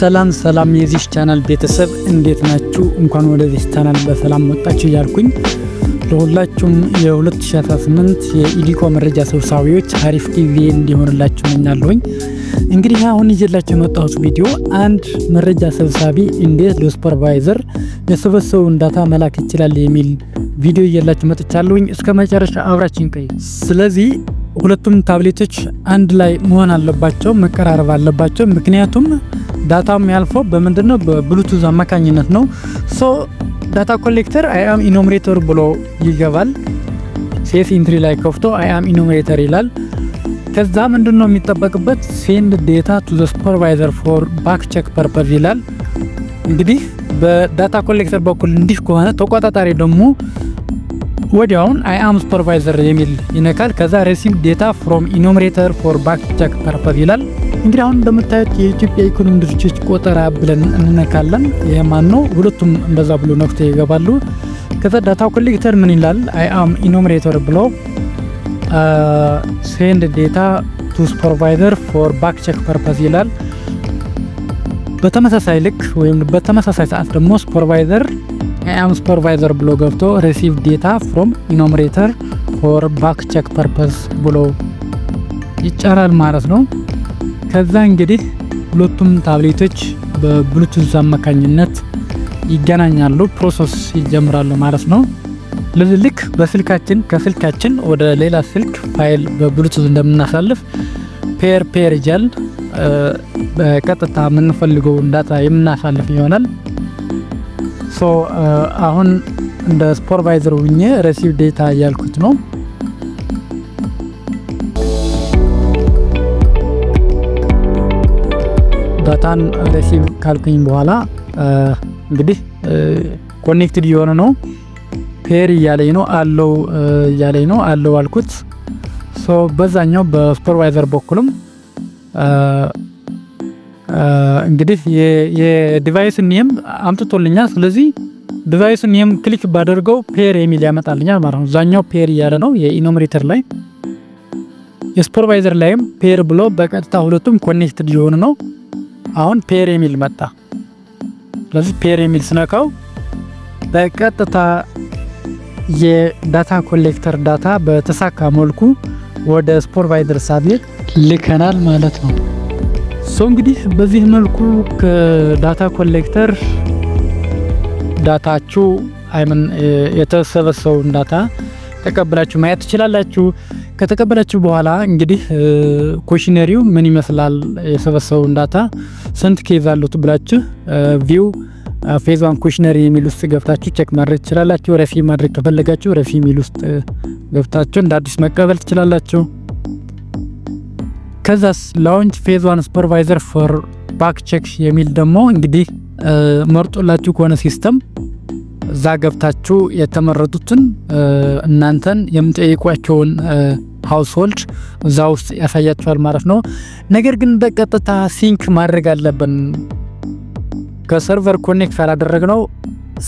ሰላም የዚህ ቻናል ቤተሰብ እንዴት ናችሁ? እንኳን ወደዚህ ቻናል በሰላም መጣችሁ እያልኩኝ ለሁላችሁም የ2018 የኢዲኮ መረጃ ሰብሳቢዎች አሪፍ ጊዜ እንዲሆንላችሁ እመኛለሁኝ። እንግዲህ አሁን ይዤላችሁ የመጣሁት ቪዲዮ አንድ መረጃ ሰብሳቢ እንዴት ለሱፐርቫይዘር የሰበሰበውን ዳታ መላክ ይችላል የሚል ቪዲዮ ይዤላችሁ መጥቻለሁኝ። እስከ መጨረሻ አብራችሁን ቆዩ። ስለዚህ ሁለቱም ታብሌቶች አንድ ላይ መሆን አለባቸው፣ መቀራረብ አለባቸው። ምክንያቱም ዳታም ያልፈው በምንድነው? በብሉቱዝ አማካኝነት ነው። ዳታ ኮሌክተር አይአም ኢኖሚኔተር ብሎ ይገባል። ሴስ ኢንትሪ ላይ ከፍቶ አይአም ኢኖሚኔተር ይላል። ከዛ ምንድነው የሚጠበቅበት? ሴንድ ዴታ ቱ ዘ ሱፐርቫይዘር ፎር ባክ ቼክ ፐርፐዝ ይላል። እንግዲህ በዳታ ኮሌክተር በኩል እንዲህ ከሆነ ተቆጣጣሪ ደግሞ ወዲያውን አይአም ሱፐርቫይዘር የሚል ይነካል። ከዛ ሪሲቭ ዴታ ፍሮም ኢኖሚኔተር ፎር ባክ ቼክ ፐርፐዝ ይላል። እንግዲህ አሁን እንደምታዩት የኢትዮጵያ ኢኮኖሚ ድርጅቶች ቆጠራ ብለን እንነካለን። ይሄ ማን ነው? ሁለቱም እንደዛ ብሎ ነክቶ ይገባሉ። ከዛ ዳታ ኮሌክተር ምን ይላል? አይአም ኢኖሚኔተር ብሎ ሴንድ ዴታ ቱ ሱፐርቫይዘር ፎር ባክ ቼክ ፐርፐዝ ይላል። በተመሳሳይ ልክ ወይም በተመሳሳይ ሰዓት ደግሞ ሱፐርቫይዘር አይአም ሱፐርቫይዘር ብሎ ገብቶ ሪሲቭ ዴታ ፍሮም ኢኖሚኔተር ፎር ባክ ቼክ ፐርፐዝ ብሎ ይጫራል ማለት ነው። ከዛ እንግዲህ ሁለቱም ታብሌቶች በብሉቱዝ አማካኝነት ይገናኛሉ፣ ፕሮሰስ ይጀምራሉ ማለት ነው። ለዚህ ልክ በስልካችን ከስልካችን ወደ ሌላ ስልክ ፋይል በብሉቱዝ እንደምናሳልፍ ፔር ይጃል በቀጥታ የምንፈልገውን ዳታ የምናሳልፍ ይሆናል። አሁን እንደ ሱፐርቫይዘር ሆኜ ሪሲቭ ዴታ እያልኩት ነው። ዳታን ሪሲቭ ካልኩኝ በኋላ እንግዲህ ኮኔክትድ የሆነ ነው። ፔር እያለኝ ነው አለው አልኩት። በዛኛው በሱፐርቫይዘር በኩልም እንግዲህ የዲቫይስ ኔም አምጥቶልኛል። ስለዚህ ዲቫይስ ኔም ክሊክ ባደርገው ፔር የሚል ያመጣልኛል ማለት ነው። ዛኛው ፔር እያለ ነው የኢኖሚኔተር ላይ፣ የሱፐርቫይዘር ላይም ፔር ብሎ በቀጥታ ሁለቱም ኮኔክትድ የሆኑ ነው። አሁን ፔር የሚል መጣ። ስለዚህ ፔር የሚል ስነካው በቀጥታ የዳታ ኮሌክተር ዳታ በተሳካ መልኩ ወደ ሱፐርቫይዘር ሳብጀክት ልከናል ማለት ነው። እንግዲህ በዚህ መልኩ ከዳታ ኮሌክተር ዳታችሁ የተሰበሰበውን ዳታ ተቀበላችሁ ማየት ትችላላችሁ። ከተቀበላችሁ በኋላ እንግዲህ ኮሽነሪው ምን ይመስላል፣ የሰበሰበውን ዳታ ስንት ኬዝ አሉት ብላችሁ ቪው ፌዝ 1 ኮሽነሪ የሚል ውስጥ ገብታችሁ ቼክ ማድረግ ትችላላችሁ። ረፊ ማድረግ ከፈለጋችሁ ረፊ የሚል ውስጥ ገብታችሁ እንደ አዲስ መቀበል ትችላላችሁ። ከዛስ ላውንች ፌዝ 1 ሱፐርቫይዘር ፎር ባክ ቼክ የሚል ደግሞ እንግዲህ መርጦላችሁ ከሆነ ሲስተም እዛ ገብታችሁ የተመረጡትን እናንተን የምጠይቋቸውን ሃውስሆልድ እዛ ውስጥ ያሳያችኋል ማለት ነው። ነገር ግን በቀጥታ ሲንክ ማድረግ አለብን። ከሰርቨር ኮኔክት ካላደረግነው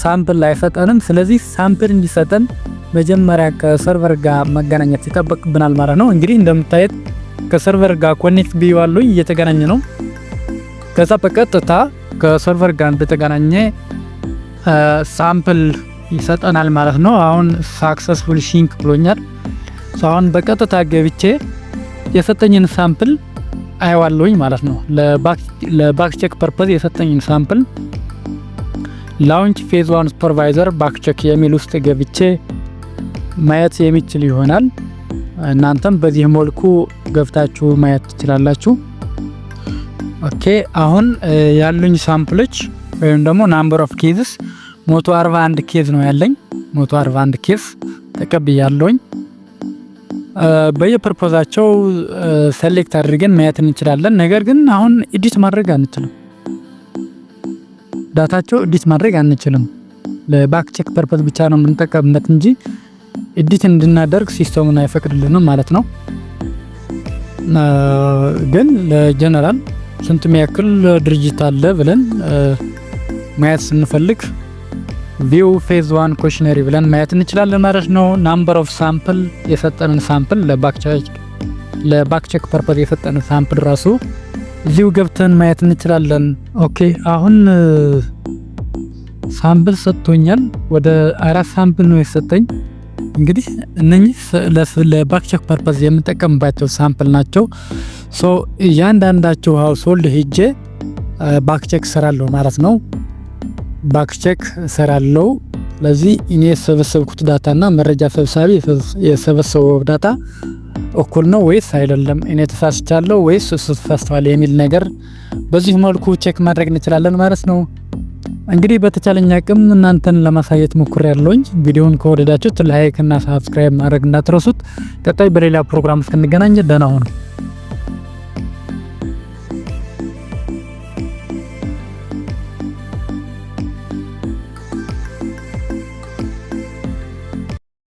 ሳምፕል አይሰጠንም። ስለዚህ ሳምፕል እንዲሰጠን መጀመሪያ ከሰርቨር ጋር መገናኘት ይጠበቅብናል ማለት ነው። እንግዲህ እንደምታዩት ከሰርቨር ጋር ኮኔክት ቢዋሉ እየተገናኘ ነው። ከዛ በቀጥታ ከሰርቨር ጋር እንደተገናኘ ሳምፕል ይሰጠናል ማለት ነው። አሁን ሳክሰስፉል ሲንክ ብሎኛል። አሁን በቀጥታ ገብቼ የሰጠኝን ሳምፕል አይዋለሁኝ ማለት ነው። ለባክ ቼክ ፐርፐዝ የሰጠኝን ሳምፕል ላውንች ፌዝ 1 ሱፐርቫይዘር ባክ ቼክ የሚል ውስጥ ገብቼ ማየት የሚችል ይሆናል። እናንተም በዚህ መልኩ ገብታችሁ ማየት ትችላላችሁ። ኦኬ አሁን ያሉኝ ሳምፕሎች ወይም ደግሞ ናምበር ኦፍ ኬዝስ 141 ኬዝ ነው ያለኝ። 141 ኬዝ ተቀብያለሁኝ። በየፐርፖዛቸው ሴሌክት አድርገን ማየት እንችላለን። ነገር ግን አሁን ኤዲት ማድረግ አንችልም። ዳታቸው ኤዲት ማድረግ አንችልም። ለባክ ቼክ ፐርፐዝ ብቻ ነው የምንጠቀምበት እንጂ ኤዲት እንድናደርግ ሲስተሙን አይፈቅድልንም ማለት ነው። ግን ለጀነራል ስንት የሚያክል ድርጅት አለ ብለን ማየት ስንፈልግ ቪው ፌዝ 1 ኮሽነሪ ብለን ማየት እንችላለን ማለት ነው። ናምበር ኦፍ ሳምፕል የሰጠንን ሳምፕል ለባክ ቼክ ፐርፐዝ የሰጠንን ሳምፕል ራሱ እዚሁ ገብተን ማየት እንችላለን። ኦኬ አሁን ሳምፕል ሰጥቶኛል። ወደ 4 ሳምፕል ነው የሰጠኝ። እንግዲህ እነኚህ ለባክቸክ ፐርፐዝ የምጠቀምባቸው ሳምፕል ናቸው። ሶ እያንዳንዳቸው ሃውስሆልድ ሄጄ ባክቸክ ሰራለሁ ማለት ነው። ባክቸክ ሰራለሁ። ስለዚህ እኔ የሰበሰብኩት ዳታና መረጃ ሰብሳቢ የሰበሰበው ዳታ እኩል ነው ወይስ አይደለም፣ እኔ ተሳስቻለሁ ወይስ እሱ ተሳስቷል የሚል ነገር በዚህ መልኩ ቼክ ማድረግ እንችላለን ማለት ነው። እንግዲህ በተቻለኝ አቅም እናንተን ለማሳየት ሞክሬያለሁኝ። ቪዲዮውን ከወደዳችሁት ላይክ እና ሰብስክራይብ ማድረግ እንዳትረሱት። ቀጣይ በሌላ ፕሮግራም እስክንገናኝ ደህና ሁኑ።